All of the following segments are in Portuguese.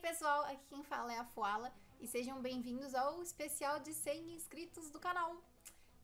pessoal, aqui quem fala é a Fuala e sejam bem-vindos ao especial de 100 inscritos do canal.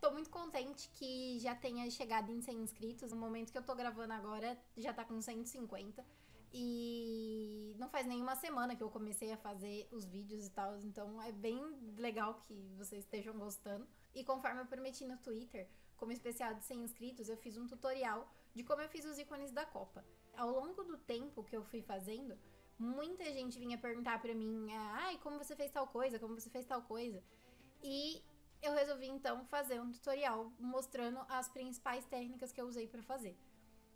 Tô muito contente que já tenha chegado em 100 inscritos, no momento que eu tô gravando agora já tá com 150 e não faz nenhuma semana que eu comecei a fazer os vídeos e tal, então é bem legal que vocês estejam gostando. E conforme eu prometi no Twitter, como especial de 100 inscritos, eu fiz um tutorial de como eu fiz os ícones da Copa. Ao longo do tempo que eu fui fazendo, muita gente vinha perguntar pra mim, ai, como você fez tal coisa, como você fez tal coisa. E eu resolvi então fazer um tutorial mostrando as principais técnicas que eu usei pra fazer.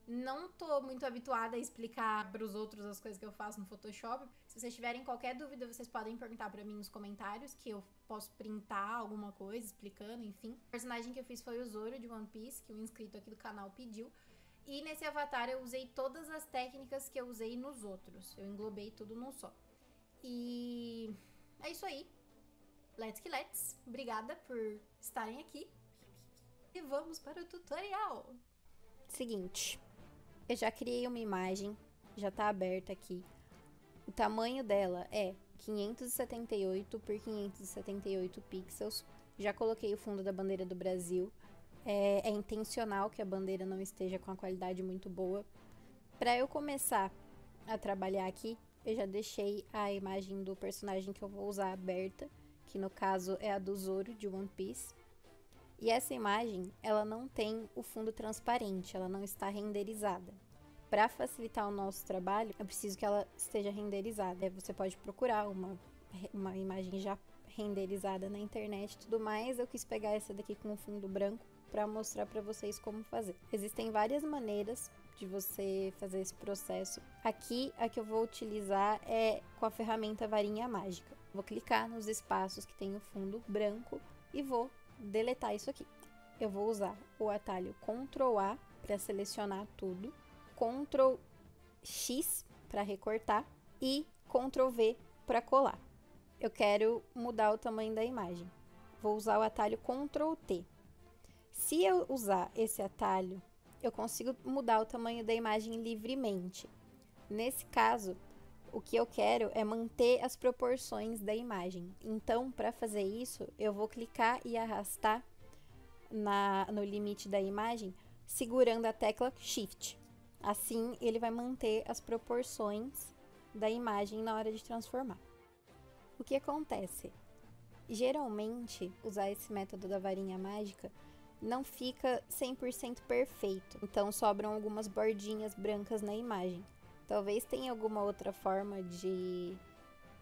Não tô muito habituada a explicar pros outros as coisas que eu faço no Photoshop. Se vocês tiverem qualquer dúvida, vocês podem perguntar pra mim nos comentários, que eu posso printar alguma coisa explicando, enfim. O personagem que eu fiz foi o Zoro de One Piece, que um inscrito aqui do canal pediu. E nesse avatar eu usei todas as técnicas que eu usei nos outros. Eu englobei tudo num só. E é isso aí. Let's que let's. Obrigada por estarem aqui. E vamos para o tutorial. Seguinte. Eu já criei uma imagem. Já tá aberta aqui. O tamanho dela é 578 por 578 pixels. Já coloquei o fundo da bandeira do Brasil. É intencional que a bandeira não esteja com a qualidade muito boa. Para eu começar a trabalhar aqui, eu já deixei a imagem do personagem que eu vou usar aberta, que no caso é a do Zoro de One Piece. E essa imagem, ela não tem o fundo transparente, ela não está renderizada. Para facilitar o nosso trabalho, eu preciso que ela esteja renderizada. Você pode procurar uma imagem já renderizada na internet e tudo mais. Eu quis pegar essa daqui com o fundo branco para mostrar para vocês como fazer. Existem várias maneiras de você fazer esse processo. Aqui, a que eu vou utilizar é com a ferramenta varinha mágica. Vou clicar nos espaços que tem o fundo branco e vou deletar isso aqui. Eu vou usar o atalho Ctrl A para selecionar tudo, Ctrl X para recortar e Ctrl V para colar. Eu quero mudar o tamanho da imagem. Vou usar o atalho Ctrl T. Se eu usar esse atalho, eu consigo mudar o tamanho da imagem livremente. Nesse caso, o que eu quero é manter as proporções da imagem. Então, para fazer isso, eu vou clicar e arrastar no limite da imagem, segurando a tecla Shift. Assim, ele vai manter as proporções da imagem na hora de transformar. O que acontece? Geralmente, usar esse método da varinha mágica não fica 100% perfeito, então sobram algumas bordinhas brancas na imagem. Talvez tenha alguma outra forma de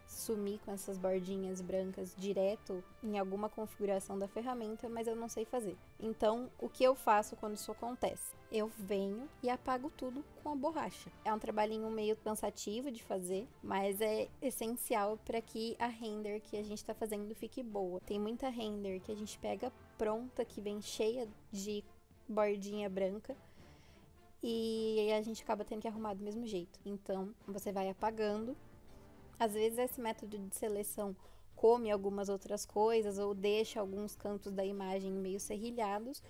sumir com essas bordinhas brancas direto em alguma configuração da ferramenta, mas eu não sei fazer. Então, o que eu faço quando isso acontece? Eu venho e apago tudo com a borracha. É um trabalhinho meio cansativo de fazer, mas é essencial para que a render que a gente está fazendo fique boa. Tem muita render que a gente pega pronta, que vem cheia de bordinha branca, e a gente acaba tendo que arrumar do mesmo jeito. Então, você vai apagando. Às vezes esse método de seleção come algumas outras coisas ou deixa alguns cantos da imagem meio serrilhados,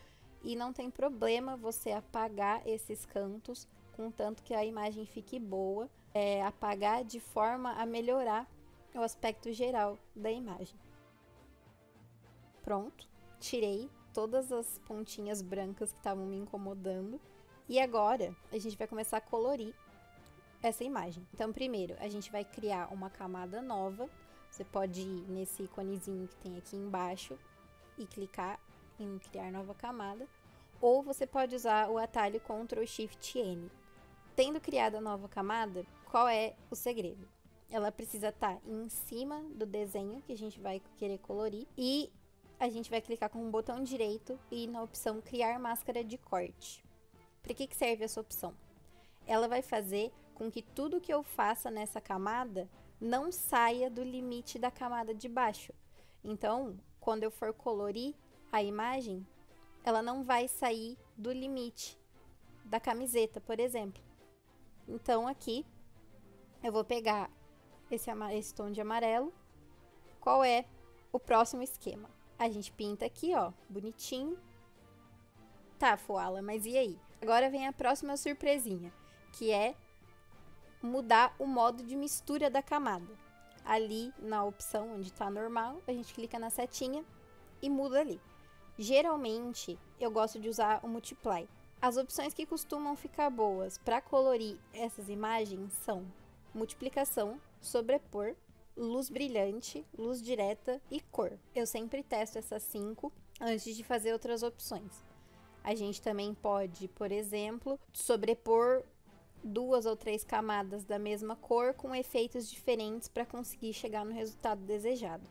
e não tem problema você apagar esses cantos, contanto que a imagem fique boa, apagar de forma a melhorar o aspecto geral da imagem. Pronto, tirei todas as pontinhas brancas que estavam me incomodando. E agora, a gente vai começar a colorir essa imagem. Então, primeiro, a gente vai criar uma camada nova. Você pode ir nesse iconezinho que tem aqui embaixo e clicar em criar nova camada. Ou você pode usar o atalho Ctrl Shift N. Tendo criado a nova camada, qual é o segredo? Ela precisa estar em cima do desenho que a gente vai querer colorir. E a gente vai clicar com o botão direito e ir na opção Criar Máscara de Corte. Para que serve essa opção? Ela vai fazer com que tudo que eu faça nessa camada não saia do limite da camada de baixo. Então, quando eu for colorir a imagem, ela não vai sair do limite da camiseta, por exemplo. Então, aqui, eu vou pegar esse tom de amarelo. Qual é o próximo esquema? A gente pinta aqui, ó, bonitinho. Tá, Fuala, mas e aí? Agora vem a próxima surpresinha, que é mudar o modo de mistura da camada. ali na opção onde tá normal, a gente clica na setinha e muda ali. Geralmente, eu gosto de usar o Multiply. As opções que costumam ficar boas para colorir essas imagens são multiplicação, sobrepor, luz brilhante, luz direta e cor. Eu sempre testo essas 5 antes de fazer outras opções. A gente também pode, por exemplo, sobrepor 2 ou 3 camadas da mesma cor com efeitos diferentes para conseguir chegar no resultado desejado.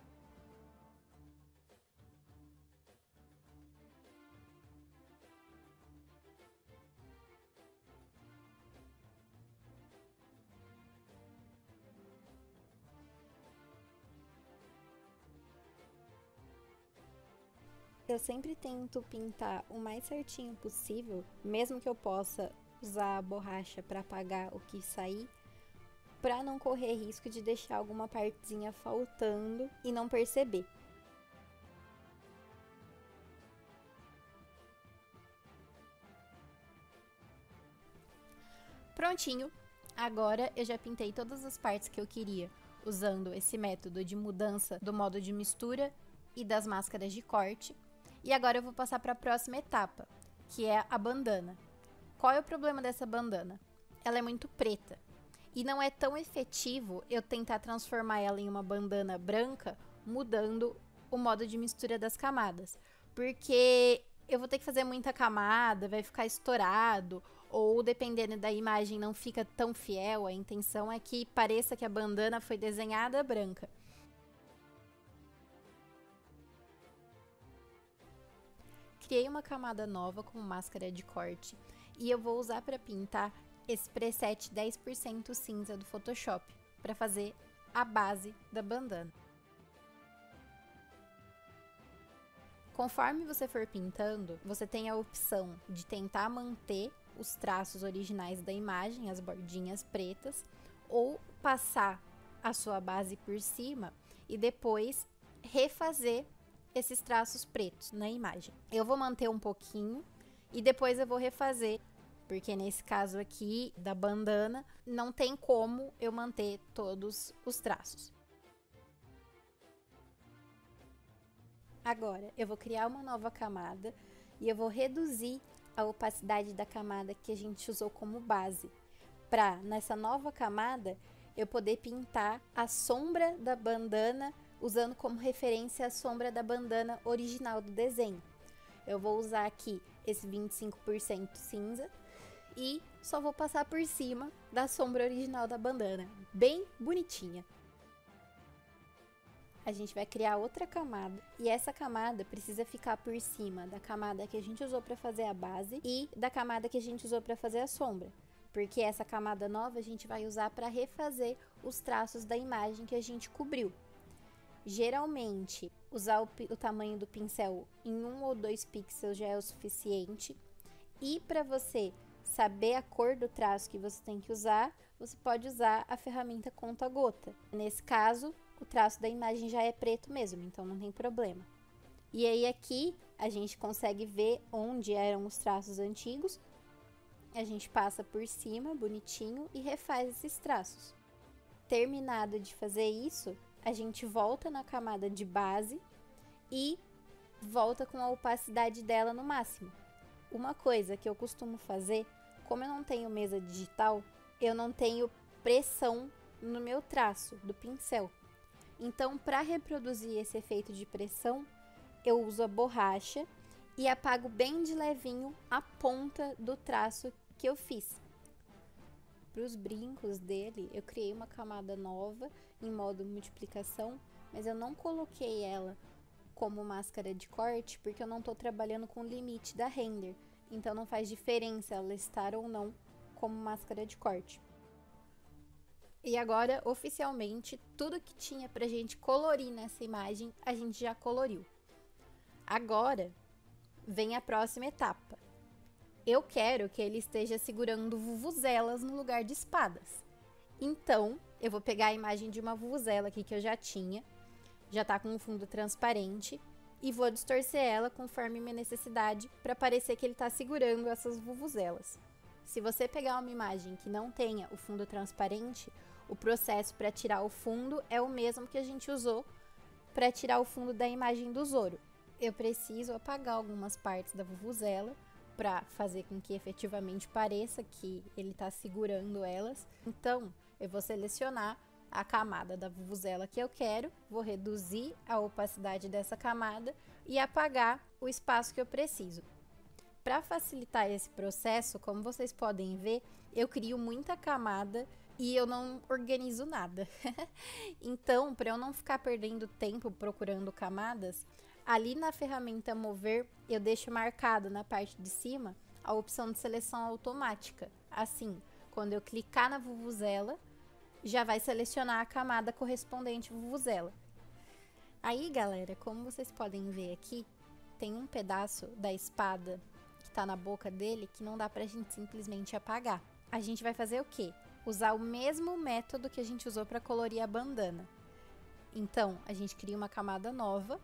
Eu sempre tento pintar o mais certinho possível, mesmo que eu possa usar a borracha para apagar o que sair, para não correr risco de deixar alguma partezinha faltando e não perceber. Prontinho! Agora eu já pintei todas as partes que eu queria, usando esse método de mudança do modo de mistura e das máscaras de corte. E agora eu vou passar para a próxima etapa, que é a bandana. Qual é o problema dessa bandana? Ela é muito preta e não é tão efetivo eu tentar transformar ela em uma bandana branca mudando o modo de mistura das camadas, porque eu vou ter que fazer muita camada, vai ficar estourado, ou dependendo da imagem não fica tão fiel. A intenção é que pareça que a bandana foi desenhada branca. Criei uma camada nova com máscara de corte e eu vou usar para pintar esse preset 10% cinza do Photoshop para fazer a base da bandana. Conforme você for pintando, você tem a opção de tentar manter os traços originais da imagem, as bordinhas pretas, ou passar a sua base por cima e depois refazer esses traços pretos na imagem. Eu vou manter um pouquinho e depois eu vou refazer, porque nesse caso aqui da bandana não tem como eu manter todos os traços. Agora eu vou criar uma nova camada e eu vou reduzir a opacidade da camada que a gente usou como base, para nessa nova camada eu poder pintar a sombra da bandana usando como referência a sombra da bandana original do desenho. Eu vou usar aqui esse 25% cinza e só vou passar por cima da sombra original da bandana, bem bonitinha. A gente vai criar outra camada e essa camada precisa ficar por cima da camada que a gente usou para fazer a base e da camada que a gente usou para fazer a sombra, porque essa camada nova a gente vai usar para refazer os traços da imagem que a gente cobriu. Geralmente, usar o tamanho do pincel em 1 ou 2 pixels já é o suficiente. E para você saber a cor do traço que você tem que usar, você pode usar a ferramenta conta-gota. Nesse caso, o traço da imagem já é preto mesmo, então não tem problema. E aí aqui a gente consegue ver onde eram os traços antigos. A gente passa por cima, bonitinho, e refaz esses traços. Terminado de fazer isso, a gente volta na camada de base e volta com a opacidade dela no máximo. Uma coisa que eu costumo fazer, como eu não tenho mesa digital, eu não tenho pressão no meu traço do pincel. Então, para reproduzir esse efeito de pressão, eu uso a borracha e apago bem de levinho a ponta do traço que eu fiz. Para os brincos dele, eu criei uma camada nova em modo multiplicação, mas eu não coloquei ela como máscara de corte porque eu não estou trabalhando com o limite da render, então não faz diferença ela estar ou não como máscara de corte. E agora, oficialmente, tudo que tinha pra gente colorir nessa imagem, a gente já coloriu. Agora, vem a próxima etapa. Eu quero que ele esteja segurando vuvuzelas no lugar de espadas. Então, eu vou pegar a imagem de uma vuvuzela aqui que eu já tinha, já tá com um fundo transparente, e vou distorcer ela conforme minha necessidade para parecer que ele tá segurando essas vuvuzelas. Se você pegar uma imagem que não tenha o fundo transparente, O processo para tirar o fundo é o mesmo que a gente usou para tirar o fundo da imagem do Zoro. Eu preciso apagar algumas partes da vuvuzela para fazer com que efetivamente pareça que ele está segurando elas. Então, eu vou selecionar a camada da vuvuzela que eu quero, vou reduzir a opacidade dessa camada e apagar o espaço que eu preciso. Para facilitar esse processo, como vocês podem ver, eu crio muita camada e eu não organizo nada. Então, para eu não ficar perdendo tempo procurando camadas, ali na ferramenta mover, eu deixo marcado na parte de cima a opção de seleção automática. Assim, quando eu clicar na vuvuzela, já vai selecionar a camada correspondente à vuvuzela. Aí, galera, como vocês podem ver aqui, tem um pedaço da espada que tá na boca dele que não dá pra gente simplesmente apagar. A gente vai fazer o quê? Usar o mesmo método que a gente usou para colorir a bandana. Então, a gente cria uma camada nova.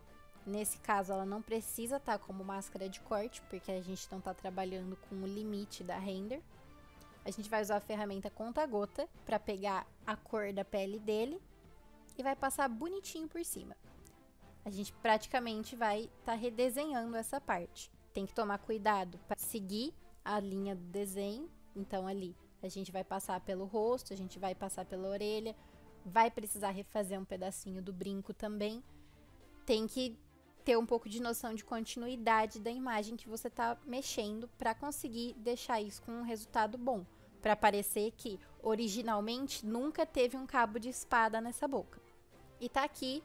Nesse caso, ela não precisa estar como máscara de corte, porque a gente não está trabalhando com o limite da render. A gente vai usar a ferramenta conta-gota para pegar a cor da pele dele e vai passar bonitinho por cima. A gente praticamente vai estar redesenhando essa parte. Tem que tomar cuidado para seguir a linha do desenho. Então, ali a gente vai passar pelo rosto, a gente vai passar pela orelha, vai precisar refazer um pedacinho do brinco também. Tem que ter um pouco de noção de continuidade da imagem que você está mexendo para conseguir deixar isso com um resultado bom. Para parecer que, originalmente, nunca teve um cabo de espada nessa boca. E tá aqui,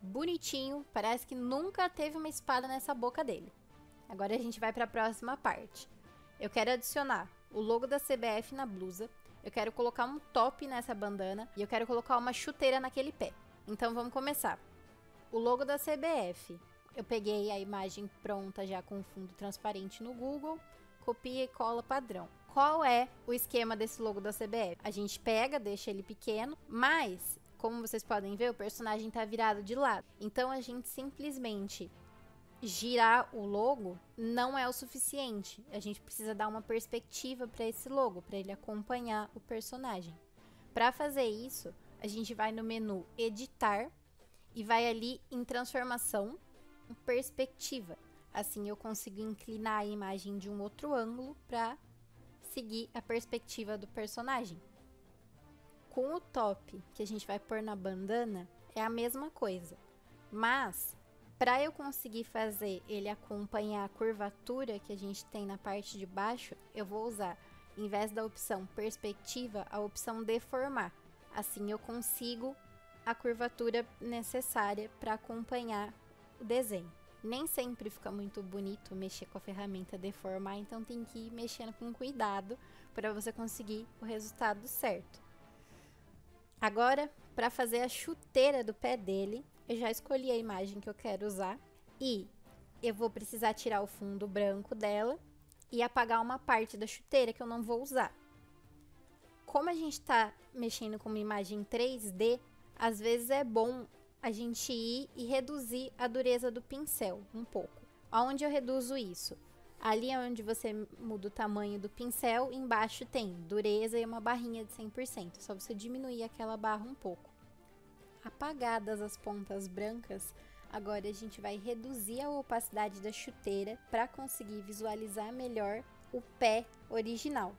bonitinho, parece que nunca teve uma espada nessa boca dele. Agora a gente vai para a próxima parte. Eu quero adicionar o logo da CBF na blusa, eu quero colocar um top nessa bandana e eu quero colocar uma chuteira naquele pé. Então vamos começar. O logo da CBF, eu peguei a imagem pronta já com fundo transparente no Google, copia e cola padrão. Qual é o esquema desse logo da CBF? A gente pega, deixa ele pequeno, mas, como vocês podem ver, o personagem está virado de lado. Então a gente simplesmente girar o logo não é o suficiente. A gente precisa dar uma perspectiva para esse logo, para ele acompanhar o personagem. Para fazer isso, a gente vai no menu Editar e vai ali em Transformação, Perspectiva. Assim eu consigo inclinar a imagem de um outro ângulo para seguir a perspectiva do personagem. Com o top que a gente vai pôr na bandana, é a mesma coisa, mas para eu conseguir fazer ele acompanhar a curvatura que a gente tem na parte de baixo, eu vou usar, em vez da opção perspectiva, a opção deformar. Assim eu consigo a curvatura necessária para acompanhar o desenho. Nem sempre fica muito bonito mexer com a ferramenta deformar, então tem que ir mexendo com cuidado para você conseguir o resultado certo. Agora, para fazer a chuteira do pé dele, eu já escolhi a imagem que eu quero usar e eu vou precisar tirar o fundo branco dela e apagar uma parte da chuteira que eu não vou usar. Como a gente está mexendo com uma imagem 3D, às vezes é bom a gente ir e reduzir a dureza do pincel um pouco. Aonde eu reduzo isso? Ali é onde você muda o tamanho do pincel, embaixo tem dureza e uma barrinha de 100%. É só você diminuir aquela barra um pouco. Apagadas as pontas brancas, agora a gente vai reduzir a opacidade da chuteira para conseguir visualizar melhor o pé original.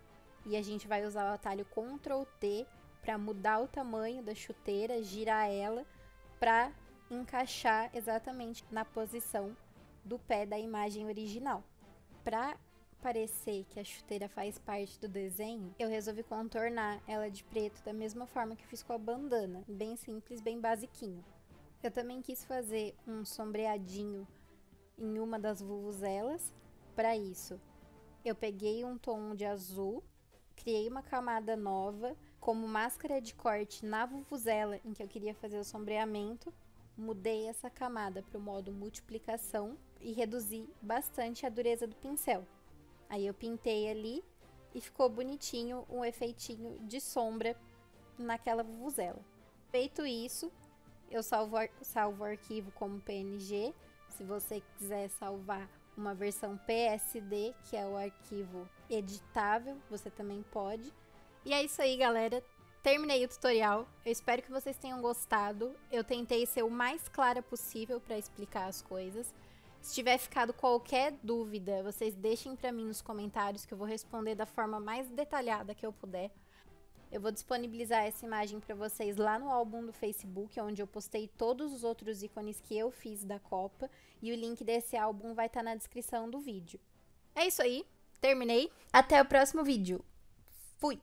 E a gente vai usar o atalho Ctrl T para mudar o tamanho da chuteira, girar ela para encaixar exatamente na posição do pé da imagem original. Para parecer que a chuteira faz parte do desenho, eu resolvi contornar ela de preto da mesma forma que fiz com a bandana, bem simples, bem basiquinho. Eu também quis fazer um sombreadinho em uma das vuvuzelas. Para isso, eu peguei um tom de azul, criei uma camada nova como máscara de corte na vuvuzela em que eu queria fazer o sombreamento, mudei essa camada para o modo multiplicação e reduzi bastante a dureza do pincel. Aí eu pintei ali e ficou bonitinho um efeitinho de sombra naquela vuvuzela. Feito isso, eu salvo o arquivo como PNG. Se você quiser salvar uma versão PSD, que é o arquivo editável, você também pode. E é isso aí, galera. terminei o tutorial. Eu espero que vocês tenham gostado. Eu tentei ser o mais clara possível para explicar as coisas. Se tiver ficado qualquer dúvida, vocês deixem para mim nos comentários que eu vou responder da forma mais detalhada que eu puder. Eu vou disponibilizar essa imagem para vocês lá no álbum do Facebook, onde eu postei todos os outros ícones que eu fiz da Copa, e o link desse álbum vai estar na descrição do vídeo. É isso aí, terminei. Até o próximo vídeo. Fui!